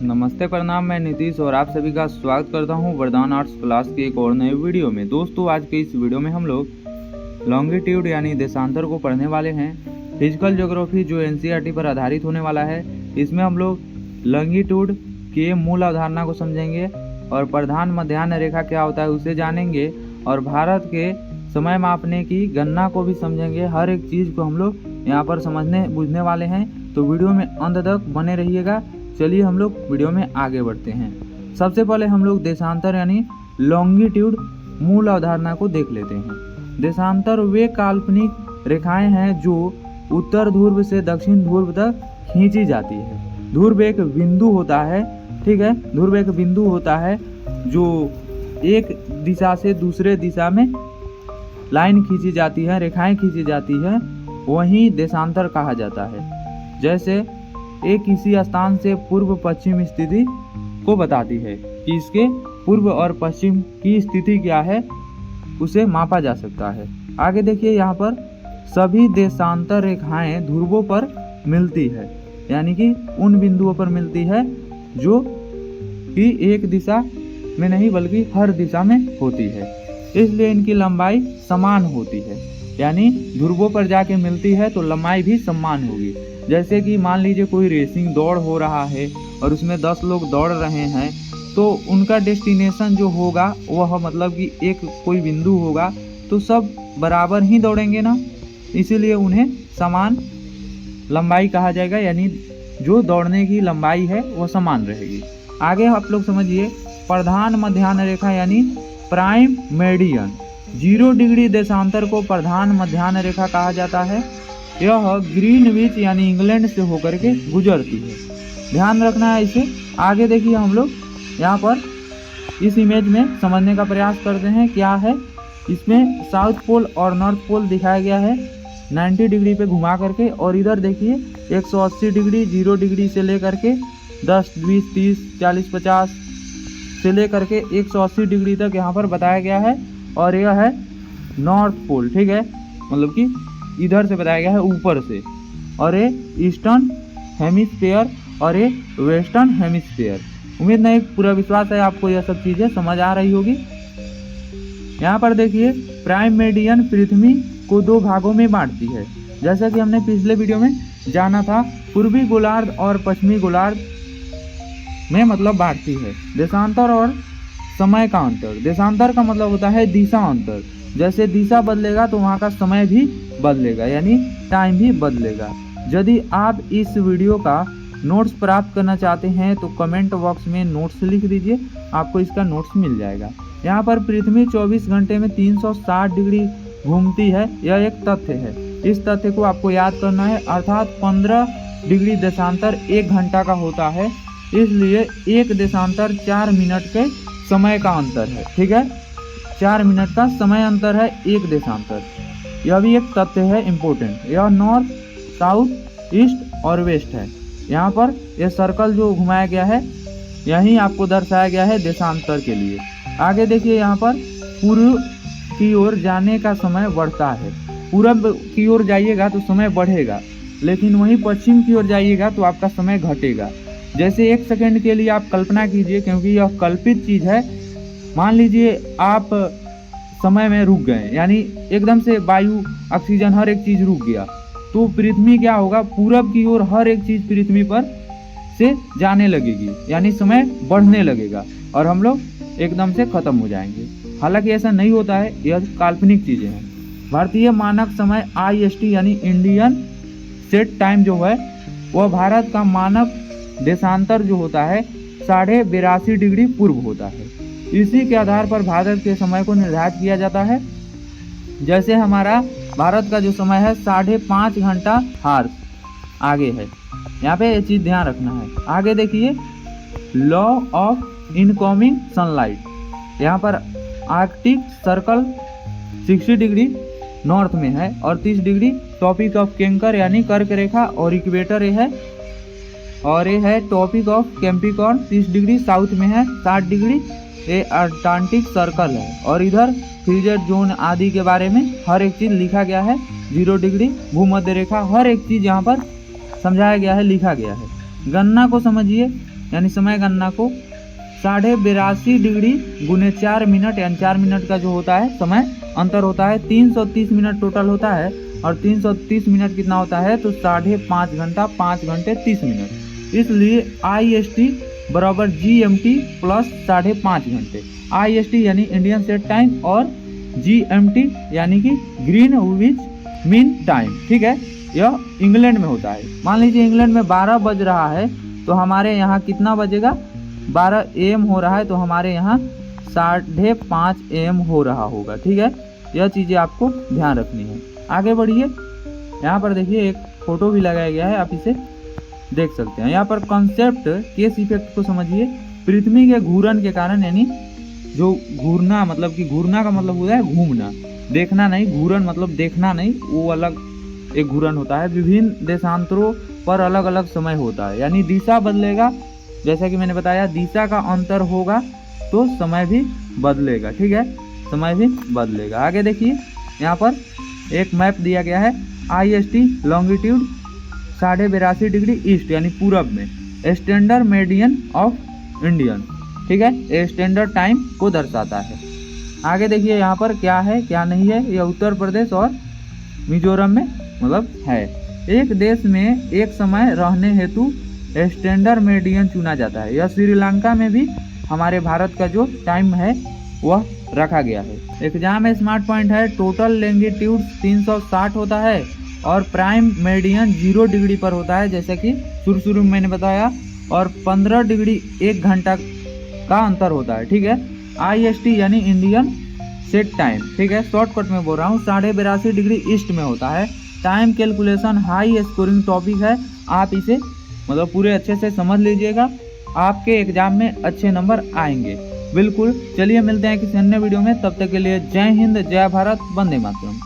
नमस्ते प्रणाम, मैं नीतीश और आप सभी का स्वागत करता हूं वरदान आर्ट्स क्लास की एक और नए वीडियो में। दोस्तों, आज के इस वीडियो में हम लोग लॉन्गिट्यूड यानी देशांतर को पढ़ने वाले हैं। फिजिकल ज्योग्राफी जो एनसीईआरटी पर आधारित होने वाला है, इसमें हम लोग लॉन्गिट्यूड के मूल अवधारणा को समझेंगे और प्रधान मध्याह्न रेखा क्या होता है उसे जानेंगे और भारत के समय मापने की गणना को भी समझेंगे। हर एक चीज़ को हम लोग यहाँ पर समझने बूझने वाले हैं, तो वीडियो में अंत तक बने रहिएगा। चलिए हम लोग वीडियो में आगे बढ़ते हैं। सबसे पहले हम लोग देशांतर यानी लॉन्गिट्यूड मूल अवधारणा को देख लेते हैं। देशांतर वे काल्पनिक रेखाएं हैं जो उत्तर ध्रुव से दक्षिण ध्रुव तक खींची जाती है। ध्रुव एक बिंदु होता है, ठीक है। ध्रुव एक बिंदु होता है जो एक दिशा से दूसरे दिशा में लाइन खींची जाती है, रेखाएं खींची जाती है, वही देशांतर कहा जाता है। जैसे एक किसी स्थान से पूर्व पश्चिम स्थिति को बताती है कि इसके पूर्व और पश्चिम की स्थिति क्या है, उसे मापा जा सकता है। आगे देखिए, यहाँ पर सभी देशांतर रेखाएं ध्रुवों पर मिलती है, यानी कि उन बिंदुओं पर मिलती है जो कि एक दिशा में नहीं बल्कि हर दिशा में होती है, इसलिए इनकी लंबाई समान होती है। यानी ध्रुवों पर जाके मिलती है तो लंबाई भी समान होगी। जैसे कि मान लीजिए कोई रेसिंग दौड़ हो रहा है और उसमें 10 लोग दौड़ रहे हैं, तो उनका डेस्टिनेशन जो होगा वह मतलब कि एक कोई बिंदु होगा, तो सब बराबर ही दौड़ेंगे ना, इसीलिए उन्हें समान लंबाई कहा जाएगा। यानी जो दौड़ने की लंबाई है वह समान रहेगी। आगे आप लोग समझिए, प्रधान मध्याह्न रेखा यानी प्राइम मेरिडियन। 0 डिग्री देशांतर को प्रधान मध्याह्न रेखा कहा जाता है। यह ग्रीनविच यानी इंग्लैंड से होकर के गुजरती है, ध्यान रखना है इसे। आगे देखिए, हम लोग यहाँ पर इस इमेज में समझने का प्रयास करते हैं क्या है। इसमें साउथ पोल और नॉर्थ पोल दिखाया गया है 90 डिग्री पे घुमा करके, और इधर देखिए 180 डिग्री 0 डिग्री से लेकर के 10, 20, 30, 40, 50 से लेकर के 180 डिग्री तक यहाँ पर बताया गया है। और यह है नॉर्थ पोल, ठीक है, मतलब कि इधर से बताया गया है ऊपर से। और ये ईस्टर्न हेमिस्फीयर और ये वेस्टर्न हेमिस्फीयर। उम्मीद नहीं, पूरा विश्वास है आपको यह सब चीज़ें समझ आ रही होगी। यहाँ पर देखिए, प्राइम मेरिडियन पृथ्वी को 2 भागों में बांटती है। जैसा कि हमने पिछले वीडियो में जाना था, पूर्वी गोलार्ध और पश्चिमी गोलार्ध में मतलब बांटती है। देशांतर और समय का अंतर। देशांतर का मतलब होता है दिशा अंतर। जैसे दिशा बदलेगा तो वहाँ का समय भी बदलेगा, यानी टाइम भी बदलेगा। यदि आप इस वीडियो का नोट्स प्राप्त करना चाहते हैं तो कमेंट बॉक्स में नोट्स लिख दीजिए, आपको इसका नोट्स मिल जाएगा। यहाँ पर पृथ्वी 24 घंटे में 360 डिग्री घूमती है, यह एक तथ्य है। इस तथ्य को आपको याद करना है, अर्थात 15 डिग्री देशांतर 1 घंटा का होता है, इसलिए एक देशांतर 4 मिनट के समय का अंतर है, ठीक है। 4 मिनट का समय अंतर है एक देशांतर, यह भी एक तथ्य है इम्पोर्टेंट। यह नॉर्थ, साउथ, ईस्ट और वेस्ट है। यहाँ पर यह सर्कल जो घुमाया गया है यही आपको दर्शाया गया है देशांतर के लिए। आगे देखिए, यहाँ पर पूर्व की ओर जाने का समय बढ़ता है। पूर्व की ओर जाइएगा तो समय बढ़ेगा, लेकिन वहीं पश्चिम की ओर जाइएगा तो आपका समय घटेगा। जैसे 1 सेकेंड के लिए आप कल्पना कीजिए, क्योंकि यह कल्पित चीज़ है। मान लीजिए आप समय में रुक गए, यानी एकदम से वायु, ऑक्सीजन, हर एक चीज़ रुक गया, तो पृथ्वी क्या होगा, पूरब की ओर हर एक चीज़ पृथ्वी पर से जाने लगेगी, यानी समय बढ़ने लगेगा और हम लोग एकदम से ख़त्म हो जाएंगे। हालांकि ऐसा नहीं होता है, यह काल्पनिक चीज़ें हैं। भारतीय मानक समय IST यानी इंडियन सेट टाइम जो है, वह भारत का मानक देशांतर जो होता है 82.5 डिग्री पूर्व होता है। इसी के आधार पर भारत के समय को निर्धारित किया जाता है। जैसे हमारा भारत का जो समय है 5.5 घंटा हार्स आगे है, यहाँ पे ये चीज़ ध्यान रखना है। आगे देखिए, लॉ ऑफ इनकमिंग सनलाइट। यहाँ पर आर्कटिक सर्कल 60 डिग्री नॉर्थ में है और 30 डिग्री टॉपिक ऑफ कैंकर यानी कर्क रेखा और इक्वेटर ये है, और ये है topic of Capricorn 30 degree south में है। 60 डिग्री ये अटलांटिक सर्कल है, और इधर फ्रीजेड जोन आदि के बारे में हर एक चीज़ लिखा गया है। 0 डिग्री भूमध्य रेखा, हर एक चीज़ यहाँ पर समझाया गया है, लिखा गया है। गणना को समझिए, यानी समय गणना को 82.5 डिग्री गुने 4 मिनट यानी 4 मिनट का जो होता है समय अंतर होता है, 330 मिनट टोटल होता है। और 330 मिनट कितना होता है तो 5.5 घंटा, 5 घंटे 30 मिनट। इसलिए IST बराबर GMT प्लस 5.5 घंटे। IST यानी इंडियन स्टैंडर्ड टाइम और GMT यानी कि ग्रीनविच मीन टाइम, ठीक है। यह इंग्लैंड में होता है। मान लीजिए इंग्लैंड में 12 बज रहा है तो हमारे यहाँ कितना बजेगा, 12 AM हो रहा है तो हमारे यहाँ 5:30 AM हो रहा होगा, ठीक है। यह चीज़ें आपको ध्यान रखनी है। आगे बढ़िए, यहाँ पर देखिए एक फोटो भी लगाया गया है, आप इसे देख सकते हैं। यहाँ पर कॉन्सेप्ट केस इफेक्ट को समझिए। पृथ्वी के घूर्णन के कारण, यानी जो घूरना मतलब कि घूरना का मतलब होता है घूमना, देखना नहीं, घूर्णन मतलब देखना नहीं, वो अलग एक घूर्णन होता है। विभिन्न देशांतरों पर अलग अलग समय होता है, यानी दिशा बदलेगा। जैसा कि मैंने बताया दिशा का अंतर होगा तो समय भी बदलेगा, ठीक है, समय भी बदलेगा। आगे देखिए यहाँ पर एक मैप दिया गया है। IST लॉन्गिट्यूड 82.5 डिग्री ईस्ट यानी पूरब में, स्टैंडर्ड मेडियन ऑफ इंडियन, ठीक है, स्टैंडर्ड टाइम को दर्शाता है। आगे देखिए यहाँ पर क्या है क्या नहीं है। यह उत्तर प्रदेश और मिजोरम में मतलब है। एक देश में एक समय रहने हेतु स्टैंडर्ड मेडियन चुना जाता है। यह श्रीलंका में भी हमारे भारत का जो टाइम है वह रखा गया है। एग्जाम में स्मार्ट पॉइंट है, टोटल लॉन्गिट्यूड 360 होता है और प्राइम मेडियन 0 डिग्री पर होता है, जैसे कि शुरू में मैंने बताया। और 15 डिग्री 1 घंटा का अंतर होता है, ठीक है। IST यानी इंडियन सेट टाइम, ठीक है, शॉर्टकट में बोल रहा हूँ, 82.5 डिग्री ईस्ट में होता है। Time calculation high scoring topic है, आप इसे मतलब पूरे अच्छे से समझ लीजिएगा, आपके एग्जाम में अच्छे नंबर आएंगे बिल्कुल। चलिए मिलते हैं किसी अन्य वीडियो में, तब तक के लिए जय हिंद, जय भारत, वंदे मातरम।